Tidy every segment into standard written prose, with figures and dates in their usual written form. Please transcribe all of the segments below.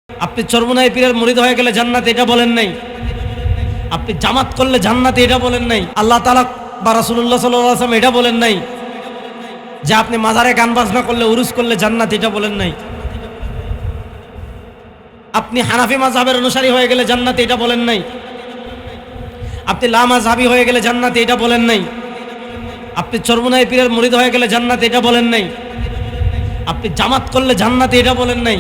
আপনি চরমোনাই পীরের মুরিদ হয়ে গেলে জান্নাতে, এটা বলেন নাই। আপনি জামাত করলে জান্নাতে, এটা বলেন নাই। আল্লাহ তাআলা বা রাসূলুল্লাহ সাল্লাল্লাহু আলাইহি ওয়াসাল্লাম এটা বলেন নাই যে আপনি মাজারে গান বাজনা করলে, উরুস করলে জান্নাত, এটা বলেন নাই। আপনি হানাফি মাযহাবের অনুসারী হয়ে গেলে জান্নাতে, এটা বলেন নাই। আপনি লা মাযহাবী হয়ে গেলে জান্নাতে, এটা বলেন নাই। আপনি চরমোনাই পীরের মুরিদ হয়ে গেলে জান্নাতে, এটা বলেন নাই। আপনি জামাত করলে জান্নাতে, এটা বলেন নাই।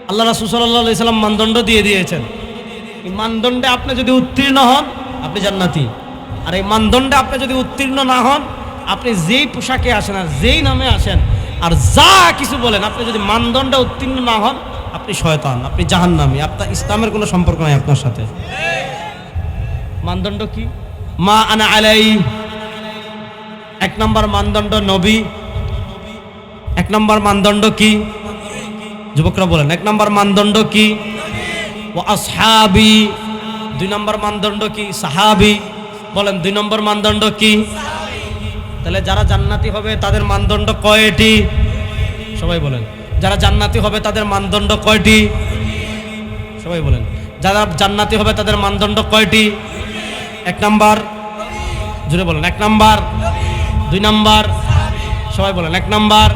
আল্লাহ রাসূল সাল্লাল্লাহু আলাইহি সাল্লাম মানদণ্ড দিয়ে দিয়েছেন। এই মানদণ্ডে আপনি যদি উত্তীর্ণ হন, আপনি জান্নাতি। আর এই মানদণ্ডে আপনি যদি উত্তীর্ণ না হন, আপনি যেই পোশাকে আসেন আর যেই নামে আসেন আর যা কিছু বলেন, আপনি যদি মানদণ্ডে উত্তীর্ণ না হন, আপনি শয়তান, আপনি জাহান্নামী। আপনার ইসলামের কোনো সম্পর্ক নাই আপনার সাথে। মানদণ্ড কি? মা আনা আলাই। এক নম্বর মানদণ্ড নবী। এক নম্বর মানদণ্ড কি? যুবকরা বলেন, এক নম্বর মানদণ্ড কি? ও আসহাবি। দুই নম্বর মানদণ্ড কি? সাহাবি। বলেন, দুই নম্বর মানদণ্ড কি? তাহলে যারা জান্নাতি হবে তাদের মানদণ্ড কয়টি? সবাই বলেন, যারা জান্নাতি হবে তাদের মানদণ্ড কয়টি? সবাই বলেন, যারা জান্নাতি হবে তাদের মানদণ্ড কয়টি? এক নম্বর, জুড়ে বলেন, এক নম্বর। দুই নম্বর, সবাই বলেন, এক নম্বর,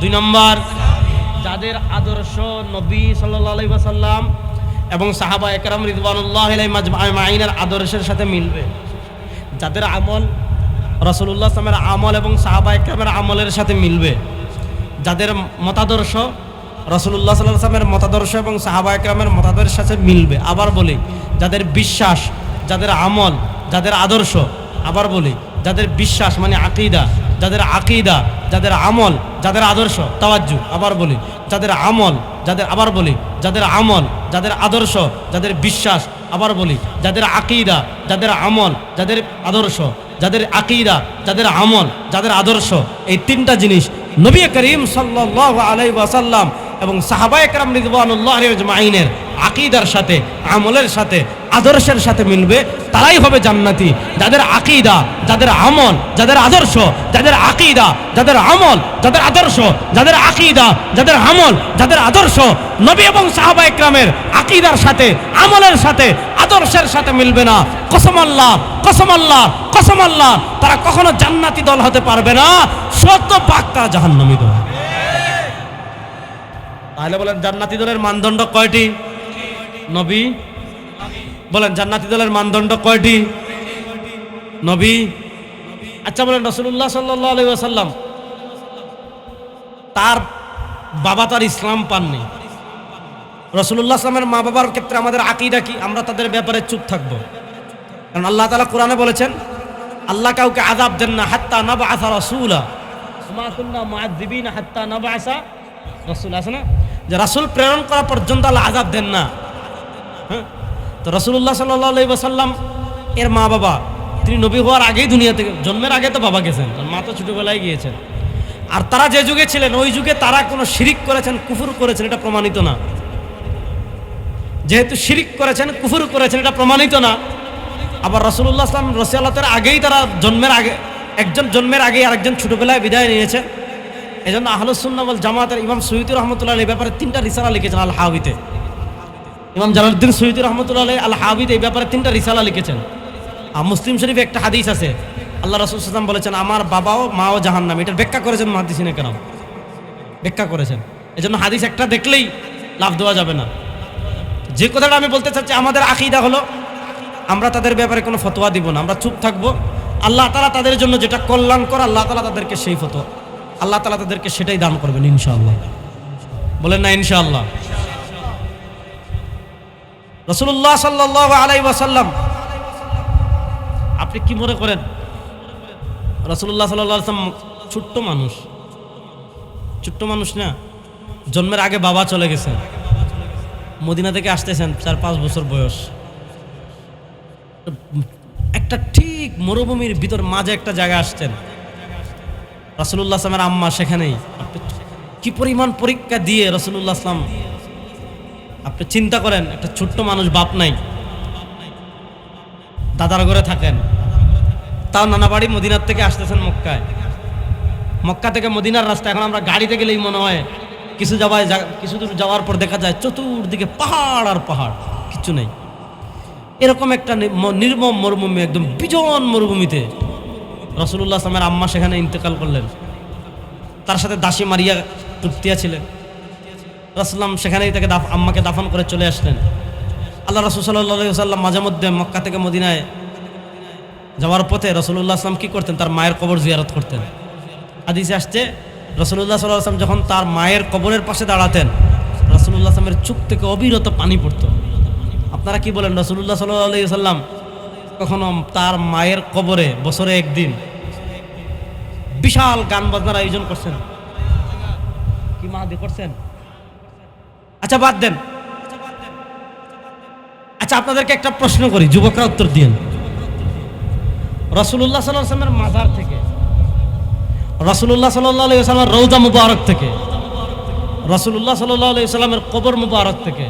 দুই নম্বর। যাদের আদর্শ নবী সাল্লাল্লাহু আলাইহি ওয়াসাল্লাম এবং সাহাবায়ে কেরাম রিদওয়ানুল্লাহি আলাইহিম আজমাইনের আদর্শের সাথে মিলবে। যাদের আমল রাসূলুল্লাহ সাল্লাল্লাহু আলাইহি ওয়াসাল্লামের আমল এবং সাহাবায়ে কেরামের আমলের সাথে মিলবে। যাদের মতাদর্শ রাসূলুল্লাহ সাল্লাল্লাহু আলাইহি ওয়াসাল্লামের মতাদর্শ এবং সাহাবায়ে কেরামের মতাদর্শের সাথে মিলবে। আবার বলি, যাদের বিশ্বাস, যাদের আমল, যাদের আদর্শ, আবার বলি, যাদের বিশ্বাস মানে আকীদা, যাদের আকীদা, যাদের আমল, যাদের আদর্শ, তাওয়াজ্জু, আবার বলি, যাদের আমল, যাদের, আবার বলি, যাদের আমল, যাদের আদর্শ, যাদের বিশ্বাস, আবার বলি, যাদের আকীদা, যাদের আমল, যাদের আদর্শ, যাদের আকীদা, যাদের আমল, যাদের আদর্শ, এই তিনটা জিনিস নবী করিম সাল্লাল্লাহু আলাইহি ওয়াসাল্লাম এবং সাহাবায়ে কেরাম রিদওয়ানুল্লাহি আলাইহিম আজমাইনের আকীদার সাথে, আমলের সাথে, আদর্শের সাথে মিলবে, তারাই হবে জান্নাতি। যাদের আকীদা, যাদের আমল, যাদের আদর্শ, যাদের আকীদা, যাদের আমল, যাদের আদর্শ, যাদের আকীদা, যাদের আমল, যাদের আদর্শ নবী এবং সাহাবায়ে কেরামের আকীদার সাথে, আমলের সাথে, আদর্শের সাথে মিলবে না, কসম আল্লাহ, কসম আল্লাহ, কসম আল্লাহ, তারা কখনো জান্নাতি দল হতে পারবে না, শতভাগ তারা জাহান্নামী দল। তাহলে বলেন, জান্নাতি দলের মানদণ্ড কয়টি? নবী। বলেন, জান্নাতি দলের মানদণ্ড কয়টি? নবী। আচ্ছা বলেন, রাসূলুল্লাহ সাল্লাল্লাহু আলাইহি ওয়াসাল্লাম তার বাবা তার ইসলাম পাননি। রাসূলুল্লাহ সাল্লামের মা বাবার ক্ষেত্রে আমাদের আকীদা কি? আমরা তাদের ব্যাপারে চুপ থাকবো। কারণ আল্লাহ তাআলা কোরআনে বলেছেন, আল্লাহ কাউকে আযাব দেন না হাত্তা নাবআসা রাসূলা, মা কুননা মুআযযিবিনা হাত্তা নাবআসা রাসূল। আছে না, যে রাসূল প্রেরণ করা পর্যন্ত আল্লাহ আযাব দেন না। হ্যাঁ, তো রাসূলুল্লাহ সাল্লাল্লাহু আলাইহি ওয়াসাল্লাম এর মা বাবা, তিনি নবী হওয়ার আগেই দুনিয়া থেকে, জন্মের আগে তো বাবা গেছেন, মা তো ছোটবেলায় গিয়েছেন। আর তারা যে যুগে ছিলেন ওই যুগে তারা কোনো শিরিক করেছেন, কুফর করেছেন, এটা প্রমাণিত না। যেহেতু শিরিক করেছেন, কুফর করেছেন, এটা প্রমাণিত না। আবার রাসূলুল্লাহ সাল্লাল্লাহু আলাইহি ওয়াসাল্লাম রসুলাতের আগেই তারা জন্মের আগে, একজন জন্মের আগে আরেকজন ছোটবেলায় বিদায় নিয়েছে। এই জন্য আহলুস সুন্নাহ ওয়াল জামাতের ইমাম সুয়ুতী রাহমাতুল্লাহ আলাইহি এই ব্যাপারে 3টা রিসালা লিখেছেন। আল হাবিতে ইমাম জালালউদ্দিন সুয়ুতী রাহমাতুল্লাহ আলাইহি আল হাবিতে এই ব্যাপারে 3টা রিসালা লিখেছেন। আর মুসলিম শরীফে একটা হাদিস আছে, আল্লাহ রাসূল সাল্লাল্লাহু আলাইহি ওয়াসাল্লাম বলেছেন, আমার বাবাও মাও জাহান্নামী। এটার ব্যাখ্যা করেছেন মুহাদ্দিসিনে কেরাম, ব্যাখ্যা করেছেন। এই জন্য হাদিস একটা দেখলেই লাভ দেওয়া যাবে না। যে কথাটা আমি বলতে চাচ্ছি, আমাদের আকীদা হলো আমরা তাদের ব্যাপারে কোনো ফতোয়া দিব না, আমরা চুপ থাকবো। আল্লাহ তাআলা তাদের জন্য যেটা কল্যাণকর, আল্লাহ তাআলা তাদেরকে সেই ফতোয়া, আল্লাহ তাআলা তাদেরকে সেটাই দান করবেন ইনশাআল্লাহ। বলেন না ইনশাআল্লাহ। রাসূলুল্লাহ সাল্লাল্লাহু আলাইহি ওয়াসাল্লাম, আপনি কি মনে করেন রাসূলুল্লাহ সাল্লাল্লাহু আলাইহি ওয়াসাল্লাম ছোট্ট মানুষ? ছোট্ট মানুষ না, জন্মের আগে বাবা চলে গেছেন, মদিনা থেকে আসতেছেন 4-5 বছর বয়স, একটা ঠিক মরুভূমির ভিতর মাঝে একটা জায়গায় আসছেন। রাসূলুল্লাহ সাল্লাল্লাহু আলাইহি ওয়াসাল্লামের আম্মা সেখানেই। কি পরিমাণ পরীক্ষা দিয়ে রাসূলুল্লাহ সাল্লাল্লাহু আলাইহি ওয়াসাল্লাম, আপনি চিন্তা করেন, একটা ছোট্ট মানুষ, বাপ নাই, দাদার ঘরে থাকেন, তাও নানা বাড়ি মদিনার থেকে আসতেছেন মক্কায়। মক্কা থেকে মদিনার রাস্তা, এখন আমরা গাড়িতে গেলেই মনে হয় কিছু দূর যাওয়ার পর দেখা যায় চতুর্দিকে পাহাড় আর পাহাড়, কিছু নেই। এরকম একটা নির্মম মরুভূমি, একদম বিজন মরুভূমিতে রাসূলুল্লাহ সাল্লাল্লাহু আলাইহি ওয়াসাল্লামের আম্মা সেখানে ইন্তেকাল করলেন। তার সাথে দাসী মারিয়া তুর্তিয়া ছিলেন। রাসূলুল্লাহ সেখানেই তাকে আম্মাকে দাফন করে চলে আসলেন। আল্লাহ রাসূল সাল্লাল্লাহু আলাইহি ওয়াসাল্লাম মাঝে মধ্যে মক্কা থেকে মদিনায় যাওয়ার পথে রাসূলুল্লাহ সাল্লাল্লাহু আলাইহি ওয়াসাল্লাম কি করতেন? তার মায়ের কবর জিয়ারত করতেন। হাদিসে আসছে রাসূলুল্লাহ সাল্লাল্লাহু আলাইহি ওয়াসাল্লাম যখন তার মায়ের কবরের পাশে দাঁড়াতেন, রাসূলুল্লাহ সাল্লাল্লাহু আলাইহি ওয়াসাল্লামের চোখ থেকে অবিরত পানি পড়তো। আপনারা কি বলেন, রাসূলুল্লাহ সাল্লাল্লাহু আলাইহি ওয়াসাল্লাম কখনো তার মায়ের কবরে বছরে একদিন বিশাল গান বাজনার আয়োজন করছেন? কি মাহাদি করছেন? আচ্ছা বাদ দেন। আচ্ছা আপনাদেরকে একটা প্রশ্ন করি, যুবকরা উত্তর দিন। রাসূলুল্লাহ সাল্লাল্লাহু আলাইহি ওয়াসাল্লামের মাজার থেকে, রাসূলুল্লাহ সাল্লাল্লাহু আলাইহি ওয়াসাল্লামের রওজা মুবারক থেকে, রাসূলুল্লাহ সাল্লাল্লাহু আলাইহি ওয়াসাল্লামের কবর মুবারক থেকে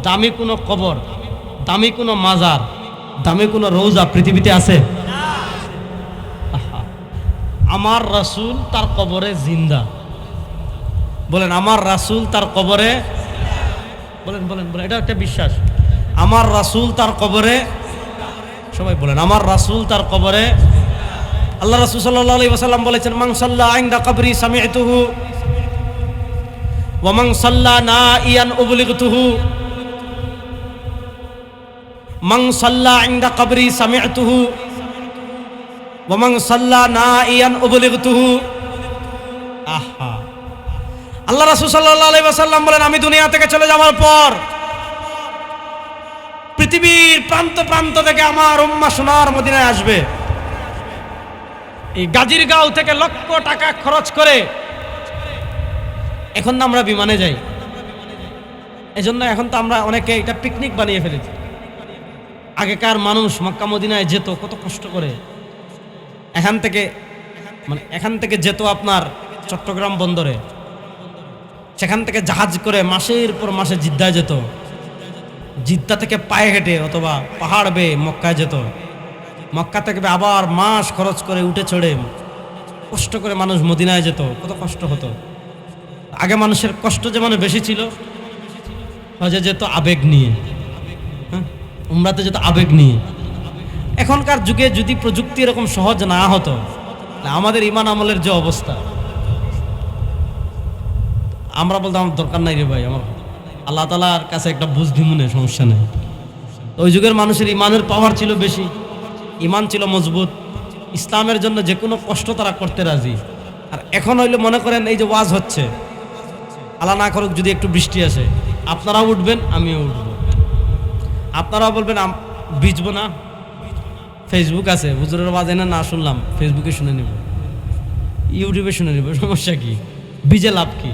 দামি কোনো কবর, দামি কোনো মাজার, দামি কোনো রওজা পৃথিবীতে আছে? আমার রাসূল তার কবরে জিন্দা। বলেন আমার রাসূল তার কবরে, বলেন বলেন বলেন, এটা একটা বিশ্বাস। আমার রাসূল তার কবরে, সবাই বলেন আমার রাসূল তার কবরে। আল্লাহ রাসূল সাল্লাল্লাহু আলাইহি ওয়াসাল্লাম বলেছেন, মান সাল্লা ইনদা কবরি সামি'তুহু ওয়া মান সাল্লা নাইয়ান উবলিগতুহু। মান সাল্লা ইনদা কবরি সামি'তুহু ওয়া মান সাল্লা নাইয়ান উবলিগতুহু। আহা, আল্লাহ রাসূল সাল্লাল্লাহু আলাইহি ওয়াসাল্লাম বলেন, আমি দুনিয়া থেকে চলে যাওয়ার পর পৃথিবীর প্রান্ত প্রান্ত থেকে আমার উম্মাহ সোনার মদিনায় আসবে। এই গাজীরগাঁও থেকে লক্ষ টাকা খরচ করে এখন তো আমরা বিমানে যাই, এজন্য এখন তো আমরা অনেকে এটা পিকনিক বানিয়ে ফেলেছি। আগেকার মানুষ মক্কা মদিনায় যেত কত কষ্ট করে, এখান থেকে যেত আপনার চট্টগ্রাম বন্দরে, সেখান থেকে জাহাজ করে মাসের পর মাসে জিদ্দায় যেত, জিদ্দা থেকে পায়ে হেঁটে অথবা পাহাড় বেয়ে মক্কায় যেত, মক্কা থেকে আবার মাস খরচ করে উঠে চড়ে কষ্ট করে মানুষ মদিনায় যেত, কত কষ্ট হতো। আগে মানুষের কষ্ট যেমন বেশি ছিল, হজে যেত আবেগ নিয়ে, উমরাতে যেত আবেগ নিয়ে। এখনকার যুগে যদি প্রযুক্তি এরকম সহজ না হতো, আমাদের ইমান আমলের যে অবস্থা, আমরা বলতাম দরকার নাই রে ভাই, আমার আল্লাহ তাআলার কাছে একটা বুঝ দিমুনে, সমস্যা নেই। ওই যুগের মানুষের ইমানের পাওয়ার ছিল বেশি, ইমান ছিল মজবুত, ইসলামের জন্য যে কোনো কষ্ট তারা করতে রাজি। আর এখন হইলে মনে করেন এই যে ওয়াজ হচ্ছে, আল্লাহ না করুক যদি একটু বৃষ্টি আসে, আপনারাও উঠবেন আমিও উঠবো, আপনারাও বলবেন ভিজবো না, ফেসবুক আছে, হুজুরের ওয়াজ এনে না শুনলাম ফেসবুকে শুনে নিব, ইউটিউবে শুনে নিব, সমস্যা কি, ভিজে লাভ কি?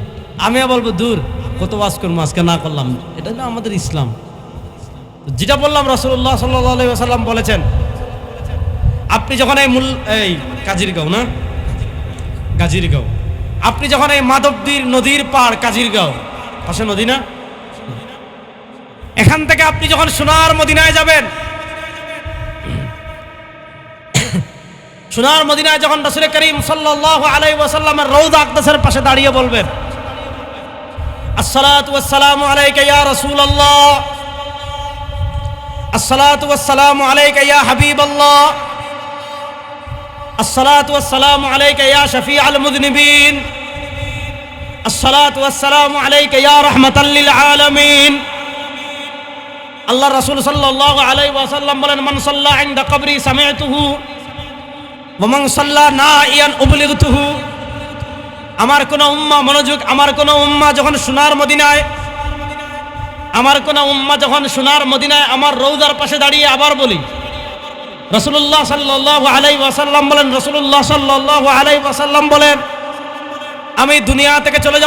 আমিও বলবো দূর, কত ওয়াজ করবো, আজকে না করলাম। এটা না আমাদের ইসলাম। যেটা বললাম রাসূলুল্লাহ সাল্লাল্লাহু আলাইহি ওয়াসাল্লাম বলেছেন, আপনি যখন এই কাজিরগাঁও না, গাজীরগাঁও, আপনি যখন এই মাধবদীর নদীর পাড়, কাজিরগাঁও পাশে নদী না, এখান থেকে আপনি যখন সোনার মদিনায় যাবেন, সোনার মদিনায় যখন রাসূল করিম সাল্লাল্লাহু আলাইহি ওয়াসাল্লামের রওজা আকদাসের পাশে দাঁড়িয়ে বলবেন, আসসালাতু ওয়াসসালামু আলাইকা ইয়া রাসূলুল্লাহ, আসসালাতু ওয়াসসালামু আলাইকা ইয়া হাবিবাল্লাহ, আসসালাতু ওয়াসসালামু আলাইকা ইয়া শাফিআল মুযনিবিন, আসসালাতু ওয়াসসালামু আলাইকা ইয়া রাহমাতাল লিল আলামিন। আল্লাহ রাসূল সাল্লাল্লাহু আলাইহি ওয়াসাল্লাম বলেন, মান সাল্লা ইনদা কবরি সামি'তুহু ওয়া মান সাল্লা নাইয়ান উবলিগতুহু। আমার কোন উম্মাহ, মনোযোগ, আমার কোন উম্মাহ যখন সোনার মদিনায়, আমার কোন উম্মাহ যখন সোনার মদিনায় আমার রওজার পাশে দাঁড়িয়ে আবার বলি, রাসূলুল্লাহ সাল্লাল্লাহু আলাইহি ওয়াসাল্লাম বলেন, রাসূলুল্লাহ সাল্লাল্লাহু আলাইহি ওয়াসাল্লাম বলেন, আমি দুনিয়া থেকে চলে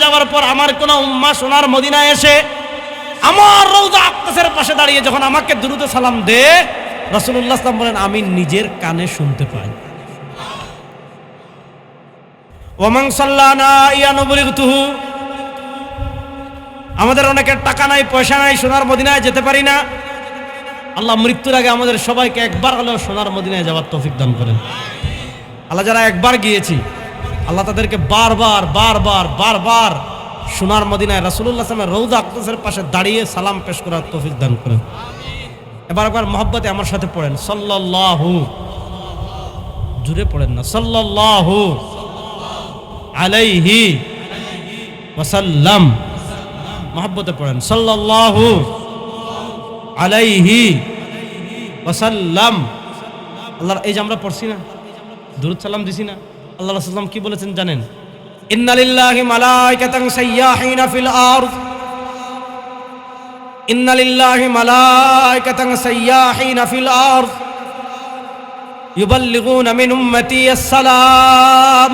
যাওয়ার পর আমার কোন উম্মাহ সোনার মদিনায় এসে আমার রওজা আকদাসের পাশে দাঁড়িয়ে যখন আমাকে দুরূদ ও সালাম দে, রাসূলুল্লাহ সাল্লাল্লাহু আলাইহি ওয়াসাল্লাম বলেন, আমি নিজের কানে শুনতে পাই। ওয়া মান সাল্লা নাইয়ান উবলিগতুহু। আমাদের অনেকের টাকা নাই, পয়সা নাই, সোনার মদিনায় যেতে পারি না। আল্লাহ মৃত্যুর আগে আমাদের সবাইকে একবার হলেও সোনার মদিনায় যাওয়ার তৌফিক দান করেন। আল্লাহ যারা একবার গিয়েছি, আল্লাহ তাদেরকে বারবার বারবার বারবার সোনার মদিনায় রাসূলুল্লাহ সাল্লাল্লাহু আলাইহি ওয়াসাল্লামের রওজা আকদাসের পাশে দাঁড়িয়ে সালাম পেশ করার তৌফিক দান করেন। এবার একবার মহব্বতে আমার সাথে পড়েন সাল্লাল্লাহু, জুড়ে পড়েন না, সাল্লাল্লাহু আলাইহি ওয়াসাল্লাম। মহব্বতে পড়েন সাল্লাল্লাহু আলাইহি ওয়াসাল্লাম। আল্লাহ, এই যে আমরা পড়ছি না, দুরূদ সালাম দিছি না, আল্লাহ রাসূল সাল্লাল্লাহু আলাইহি ওয়াসাল্লাম কি বলেছেন জানেন? ইন্না লিল্লাহি মালাইকাতান সাইয়াহিনা ফিল আরদ, ইন্না লিল্লাহি মালাইকাতান সাইয়াহিনা ফিল আরদ ইউবাল্লিগুনা মিন উম্মতি আসসালাম।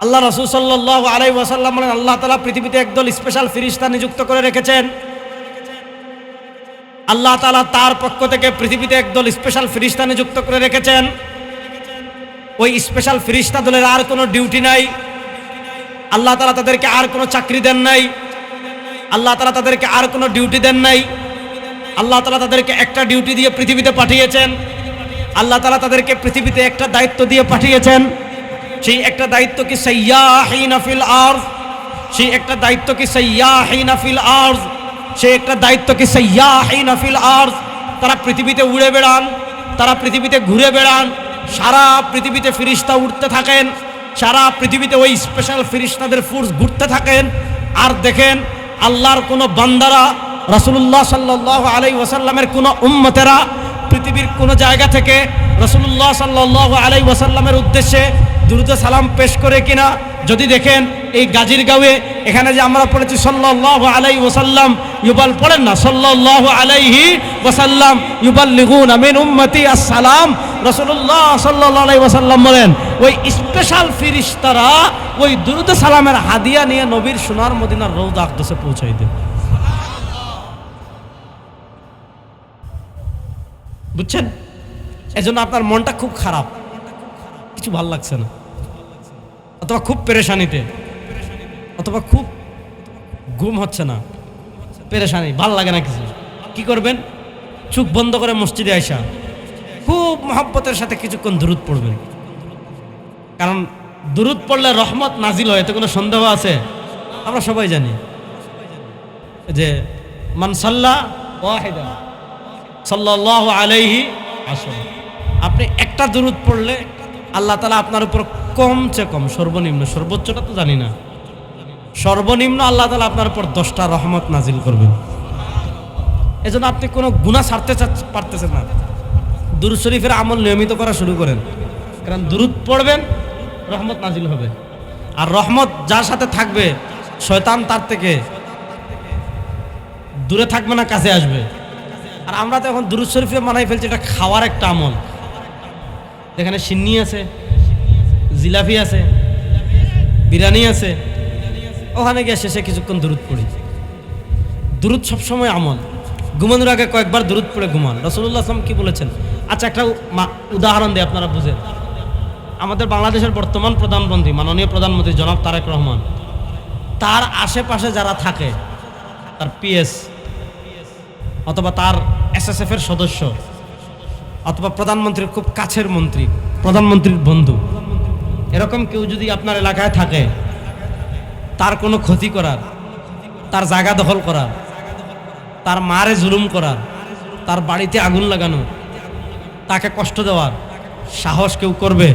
আল্লাহ রাসূল সাল্লাল্লাহু আলাইহি ওয়াসাল্লাম বলেন, আল্লাহ তাআলা পৃথিবীতে একদল স্পেশাল ফেরেশতা নিযুক্ত করে রেখেছেন। আল্লাহ তাআলা তার পক্ষ থেকে পৃথিবীতে একদল স্পেশাল ফেরেশতা নিযুক্ত করে রেখেছেন। ওই স্পেশাল ফেরেশতা দলের আর কোনো ডিউটি নাই, আল্লাহ তাআলা তাদেরকে আর কোনো চাকরি দেন নাই, আল্লাহ তাআলা তাদেরকে আর কোনো ডিউটি দেন নাই। আল্লাহ তাআলা তাদেরকে একটা ডিউটি দিয়ে পৃথিবীতে পাঠিয়েছেন। আল্লাহ তাআলা তাদেরকে পৃথিবীতে একটা দায়িত্ব দিয়ে পাঠিয়েছেন। সেই একটা দায়িত্ব কি সাইয়াহিনা ফিল আরদ, সেই একটা দায়িত্ব কি সাইয়াহিনা ফিল আরদ, সেই একটা দায়িত্ব কি সাইয়াহিনা ফিল আরদ। তারা পৃথিবীতে উড়ে বেড়ান, তারা পৃথিবীতে ঘুরে বেড়ান, সারা পৃথিবীতে ফেরেশতা উঠতে থাকেন, সারা পৃথিবীতে ওই স্পেশাল ফেরেশতাদের ফোর্স ঘুরতে থাকেন। আর দেখেন আল্লাহর কোনো বান্দারা, রাসূলুল্লাহ সাল্লাল্লাহু আলাইহি ওয়াসাল্লামের কোনো উম্মতেরা পৃথিবীর কোনো জায়গা থেকে রাসূলুল্লাহ সাল্লাল্লাহু আলাইহি ওয়াসাল্লামের উদ্দেশ্যে দুরূদ সালাম পেশ করে কিনা। যদি দেখেন এই গাজীরগাঁওয়ে এখানে যে আমরা পড়েছি সাল্লাল্লাহু আলাইহি ওয়াসাল্লাম, ইউবাল পড়েন না, সাল্লাল্লাহু আলাইহি ওয়াসাল্লাম ইউবাল্লিগুনা মিন উম্মতি আসসালাম। রাসূলুল্লাহ সাল্লাল্লাহু আলাইহি ওয়াসাল্লাম বলেন, ওই স্পেশাল ফেরেশতারা ওই দুরূদ সালামের হাদিয়া নিয়ে নবীর সোনার মদিনার রওজা আকদাসে পৌঁছায় দেন। বুঝছেন? এজন্য আপনার মনটা খুব খারাপ, কিছু ভাল লাগছে না, অথবা খুব পেরেশানিতে, অথবা খুব ঘুম হচ্ছে না, পেরেশানি, ভাল লাগে না কিছু। কি করবেন? চোখ বন্ধ করে মসজিদে আইসা খুব মহব্বতের সাথে কিছুক্ষণ দুরূদ পড়বেন। কারণ দুরূদ পড়লে রহমত নাজিল হয়, এতে কোনো সন্দেহ আছে? আমরা সবাই জানি যে মান সাল্লা ওয়াহিদা সাল্লাল্লাহু আলাইহি ওয়াসাল্লাম, আপনি একটা দুরূদ পড়লে আল্লাহ তাআলা আপনার উপর কমচে কম, সর্বনিম্ন, সর্বোচ্চটা তো জানি না, সর্বনিম্ন আল্লাহ তাআলা আপনার উপর 10টা রহমত নাজিল করবেন। এজন্য আপনি কোনো গুনাহ ছাড়তে পারতেছেন না, দুরূদ শরীফের আমল নিয়মিত করা শুরু করেন। কারণ দুরূদ পড়বেন, রহমত নাজিল হবে। আর রহমত যার সাথে থাকবে, শয়তান তার থেকে দূরে থাকবে না, কাছে আসবে। আর আমরা তো এখন দুরূদ শরীফে মানাই ফেলছি এটা খাওয়ার একটা আমল। এখানে সিন্নি আছে, জিলাপি আছে, বিরিয়ানি আছে, ওখানে গিয়ে শেষে কিছুক্ষণ দুরূদ পড়ি। দুরূদ সবসময় আমল। ঘুমানোর আগে কয়েকবার দুরূদ পড়ে ঘুমান। রাসূলুল্লাহ সাল্লাল্লাহু আলাইহি ওয়াসাল্লাম কি বলেছেন? আচ্ছা, একটা উদাহরণ দিই, আপনারা বুঝেন। আমাদের বাংলাদেশের বর্তমান প্রধানমন্ত্রী, মাননীয় প্রধানমন্ত্রী জনাব তারেক রহমান, তার আশেপাশে যারা থাকে, তার পিএস অথবা তার এসএসএফ এর সদস্য অথবা প্রধানমন্ত্রীর খুব কাছের মন্ত্রী, প্রধানমন্ত্রীর বন্ধু, এরকম কেউ যদি আপনার এলাকায় থাকে, তার কোনো ক্ষতি করার, তার জায়গা দখল করার, তার মারে জুলুম করার, তার বাড়িতে আগুন লাগানো, তাকে কষ্ট দেওয়ার সাহস কেউ করবে?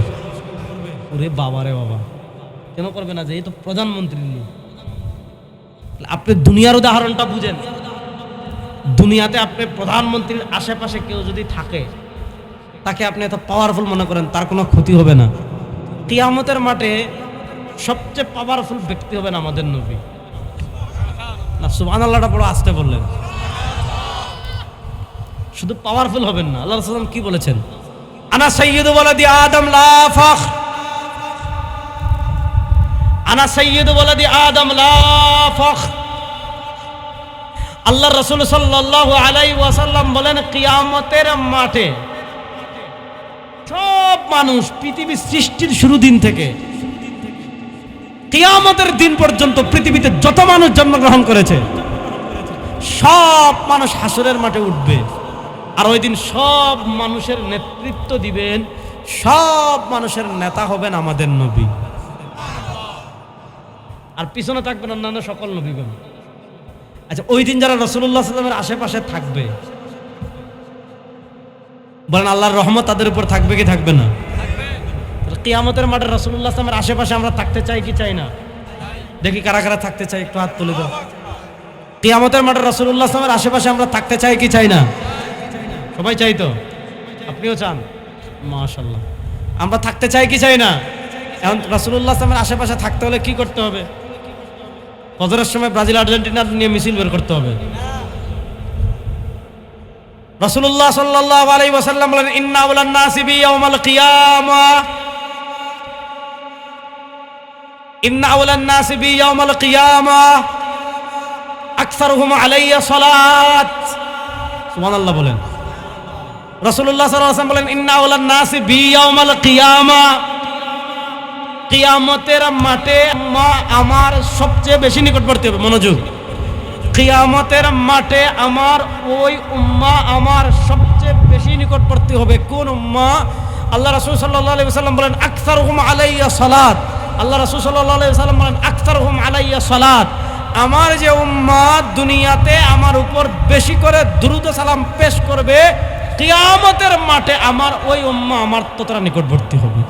ওরে বাবা রে বাবা, কেন করবে না? যে এই তো প্রধানমন্ত্রী। আপনি দুনিয়ার উদাহরণটা বুঝেন। দুনিয়াতে আপনি প্রধানমন্ত্রীর আশেপাশে কেউ যদি থাকে, তাকে আপনি এত পাওয়ারফুল মনে করেন, তার কোনো ক্ষতি হবে না। কিয়ামতের মাঠে সবচেয়ে পাওয়ারফুল ব্যক্তি হবেন আমাদের নবী। না, সুবহানাল্লাহটা বড় আস্তে বললেন। শুধু পাওয়ারফুল হবেন না, আল্লাহ রাসূল সাল্লাল্লাহু আলাইহি ওয়াসাল্লাম কি বলেছেন? আনা সাইয়্যিদু ওয়ালাদি আদম লা ফখর, আনা সাইয়্যিদু ওয়ালাদি আদম লা ফখর। আল্লাহ রাসূল সাল্লাল্লাহু আলাইহি ওয়াসাল্লাম বলেন, কিয়ামতের মাঠে সব মানুষ, পৃথিবীর সৃষ্টির শুরু দিন থেকে কিয়ামতের দিন পর্যন্ত পৃথিবীতে যত মানুষ জন্মগ্রহণ করেছে, সব মানুষ হাসরের মাঠে উঠবে। আর ওই দিন সব মানুষের নেতৃত্ব দিবেন সব মানুষের নেতা হবেন আমাদের নবী, আর পিছনে থাকবেন অন্যান্য সকল নবীগণ। আচ্ছা, ওই দিন যারা রাসূলুল্লাহ সাল্লাল্লাহু আলাইহি ওয়াসাল্লামের আশেপাশে থাকবে, বলেন আল্লাহর রহমত তাদের উপর থাকবে কি থাকবে না? কিয়ামতের মাঠে রাসূলুল্লাহ সাল্লাল্লাহু আলাইহি ওয়াসাল্লামের আশেপাশে আমরা থাকতে চাই কি চাই না? দেখি কারা কারা থাকতে চাই, একটু হাত তুলে দাও। কিয়ামতের মাঠে রাসূলুল্লাহ সাল্লাল্লাহু আলাইহি ওয়াসাল্লামের আশেপাশে আমরা থাকতে চাই কি চাই না? সবাই চাই তো? আপনিও চান? মাশাআল্লাহ। আমরা থাকতে চাই কি চাই না? এখন রাসূলুল্লাহ সাল্লাল্লাহু আলাইহি ওয়াসাল্লামের আশেপাশে থাকতে হলে কি করতে হবে? ফজরের সময় ব্রাজিল আর্জেন্টিনা নিয়ে মিছিল বের করতে হবে। রাসূলুল্লাহ সাল্লাল্লাহু আলাইহি ওয়াসাল্লাম বলেন, ইন্না আওলান নাসি বি ইয়াউমাল কিয়ামাহ, ইন্না আওলান নাসি বি ইয়াউমাল কিয়ামাহ আকসারুহুম আলাইয়া সালাত। সুবহানাল্লাহ বলেন। রাসূলুল্লাহ সাল্লাল্লাহু আলাইহি ওয়াসাল্লাম বলেন, ইন্না আওলান নাসি বি ইয়াউমাল কিয়ামাহ, কিয়ামতের মাঠে আমার সবচেয়ে বেশি নিকটবর্তী হবে। মনোযোগ, কিয়ামতের মাঠে আমার ওই উম্মাহ আমার সবচেয়ে বেশি নিকটবর্তী হবে। কোন উম্মাহ? আল্লাহ রাসূল সাল্লাল্লাহু আলাইহি ওয়াসাল্লাম বলেন, আকসারুহুম আলাইয়া সালাত। আল্লাহ রাসূল সাল্লাল্লাহু আলাইহি ওয়াসাল্লাম বলেন, আকসারুহুম আলাইয়া সালাত। আমার যে উম্মাহ দুনিয়াতে আমার উপর বেশি করে দুরূদ ও সালাম পেশ করবে, কিয়ামতের মাঠে আমার ওই উম্মাহ আমার ততটা নিকটবর্তী হবে।